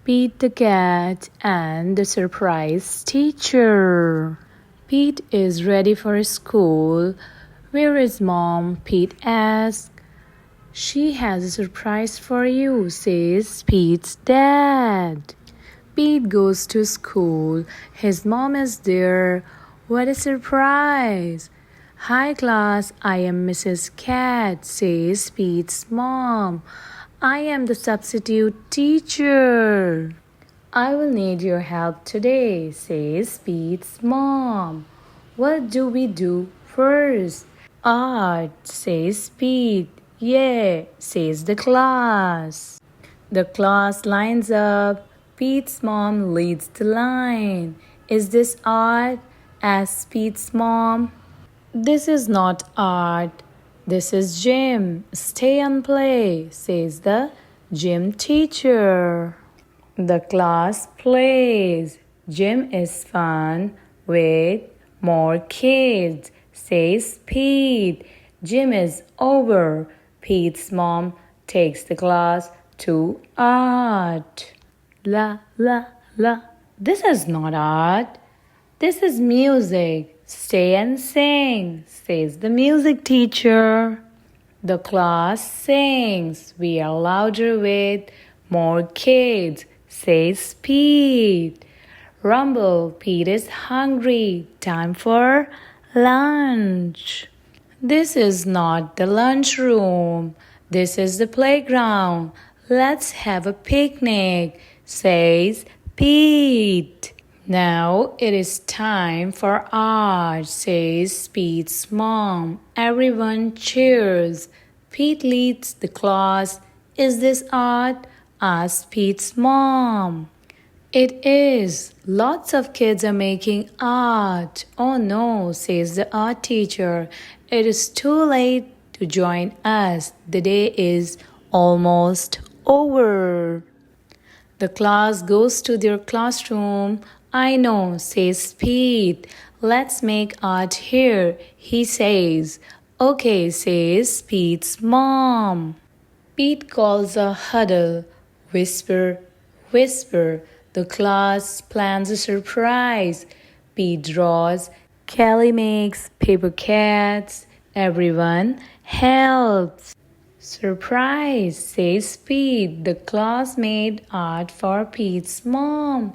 Pete the cat and the surprise teacher. Pete is ready for school. Where is mom? Pete asks. She has a surprise for you, says Pete's dad. Pete goes to school. His mom is there. What a surprise! Hi class, I am Mrs. Cat, says Pete's mom. I am the substitute teacher. I will need your help today, says Pete's mom. What do we do first? Art, says Pete. Yeah, says the class. The class lines up. Pete's mom leads the line. Is this art? Asks Pete's mom. This is not art. This is gym. Stay and play, says the gym teacher. The class plays. Gym is fun with more kids, says Pete. Gym is over. Pete's mom takes the class to art. La la la. This is not art. This is music. Stay and sing, says the music teacher. The class sings. We are louder with more kids, says Pete. Rumble, Pete is hungry. Time for lunch. This is not the lunchroom. This is the playground. Let's have a picnic, says Pete. Now it is time for art, says Pete's mom. Everyone cheers. Pete leads the class. Is this art? Asks Pete's mom. It is. Lots of kids are making art. Oh no, says the art teacher. It is too late to join us. The day is almost over. The class goes to their classroom. I know, says Pete. Let's make art here, he says. Okay, says Pete's mom. Pete calls a huddle. Whisper, whisper. The class plans a surprise. Pete draws. Kelly makes paper cats. Everyone helps. Surprise, says Pete. The class made art for Pete's mom.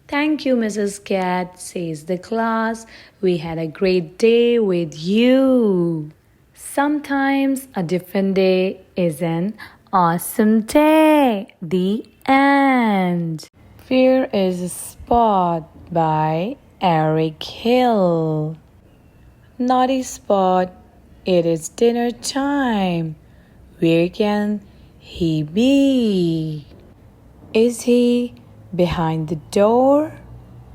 Thank you, Mrs. Cat, says the class. We had a great day with you. Sometimes a different day is an awesome day. The end. Fear is a Spot by Eric Hill. Naughty Spot, it is dinner time. Where can he be? Is he behind the door?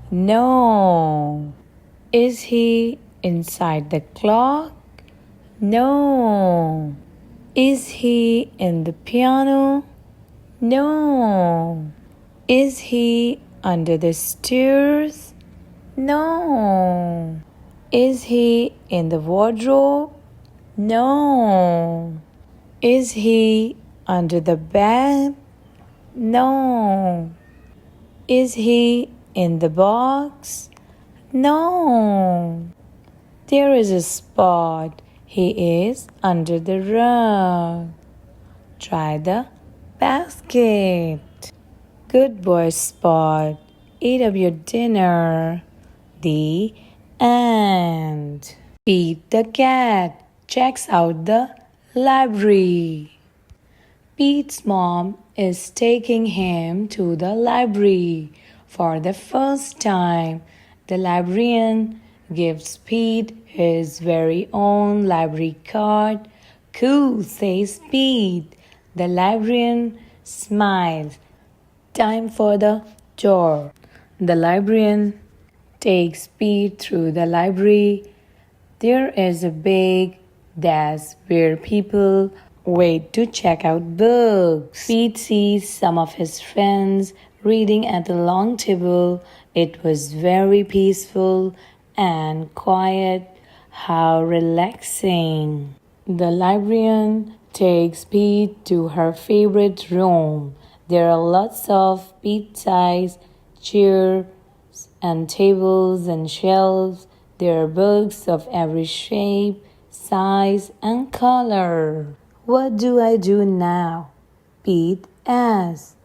No. Is he inside the clock? No. Is he in the piano? No. Is he under the stairs? No. Is he in the wardrobe? No. Is he under the bed? No. Is he in the box? No. There is a Spot. He is under the rug. Try the basket. Good boy, Spot. Eat up your dinner. The end. Pete the cat checks out the library. Pete's mom is taking him to the library for the first time. The librarian gives Pete his very own library card. Cool, says Pete. The librarian smiles. Time for the tour. The librarian takes Pete through the library. There is a big desk where people wait to check out books. Pete sees some of his friends reading at a long table. It was very peaceful and quiet. How relaxing. The librarian takes Pete to her favorite room. There are lots of pet-sized chairs and tables and shelves. There are books of every shape, size, and color. What do I do now? Pete asks.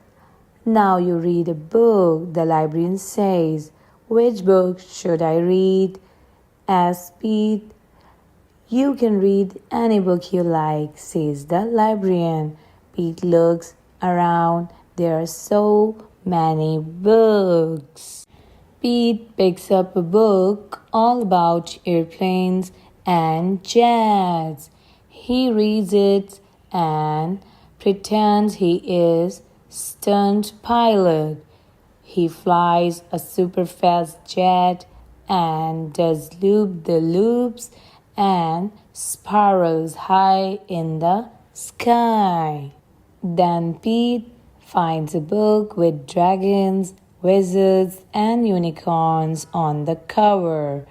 Now you read a book, the librarian says. Which book should I read? Asks Pete. You can read any book you like, says the librarian. Pete looks around. There are so many books. Pete picks up a book all about airplanes and jets. He reads it and pretends he is stunt pilot. He flies a super fast jet and does loop-the-loops and spirals high in the sky. Then Pete finds a book with dragons, wizards, and unicorns on the cover.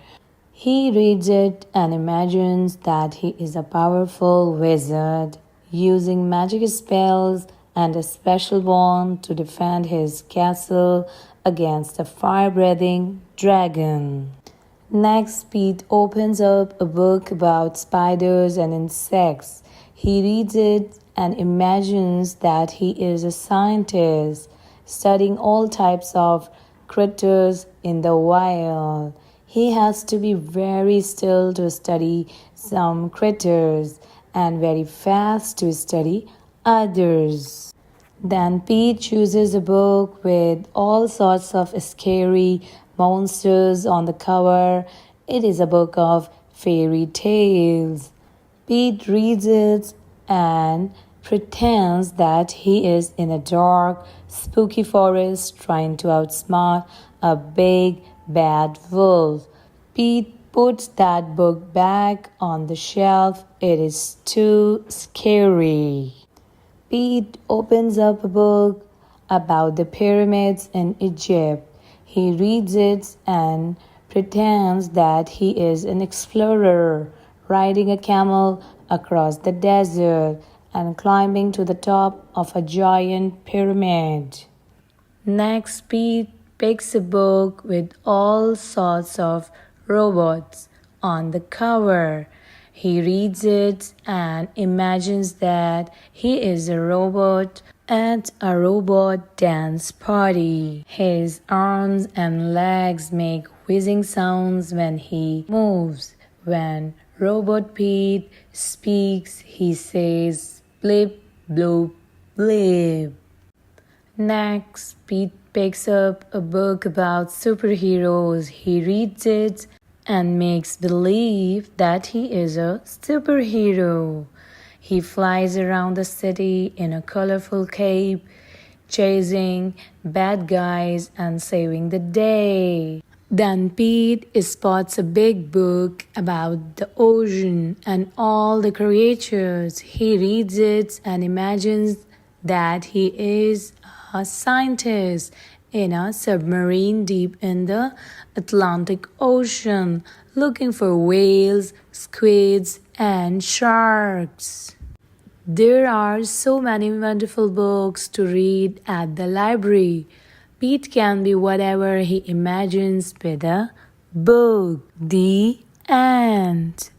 He reads it and imagines that he is a powerful wizard using magic spells and a special wand to defend his castle against a fire-breathing dragon. Next, Pete opens up a book about spiders and insects. He reads it and imagines that he is a scientist studying all types of critters in the wild. He has to be very still to study some critters and very fast to study others. Then Pete chooses a book with all sorts of scary monsters on the cover. It is a book of fairy tales. Pete reads it and pretends that he is in a dark, spooky forest trying to outsmart a big, bad wolf. Pete puts that book back on the shelf. It is too scary. Pete opens up a book about the pyramids in Egypt. He reads it and pretends that he is an explorer, riding a camel across the desert and climbing to the top of a giant pyramid. Next, Pete picks a book with all sorts of robots on the cover. He reads it and imagines that he is a robot at a robot dance party. His arms and legs make whizzing sounds when he moves. When Robot Pete speaks, he says blip, bloop, blip. Next, Pete picks up a book about superheroes. He reads it and makes believe that he is a superhero. He flies around the city in a colorful cape, chasing bad guys and saving the day. Then Pete spots a big book about the ocean and all the creatures. He reads it and imagines that he is a scientist in a submarine deep in the Atlantic Ocean, looking for whales, squids, and sharks. There are so many wonderful books to read at the library. Pete can be whatever he imagines with a book. The end.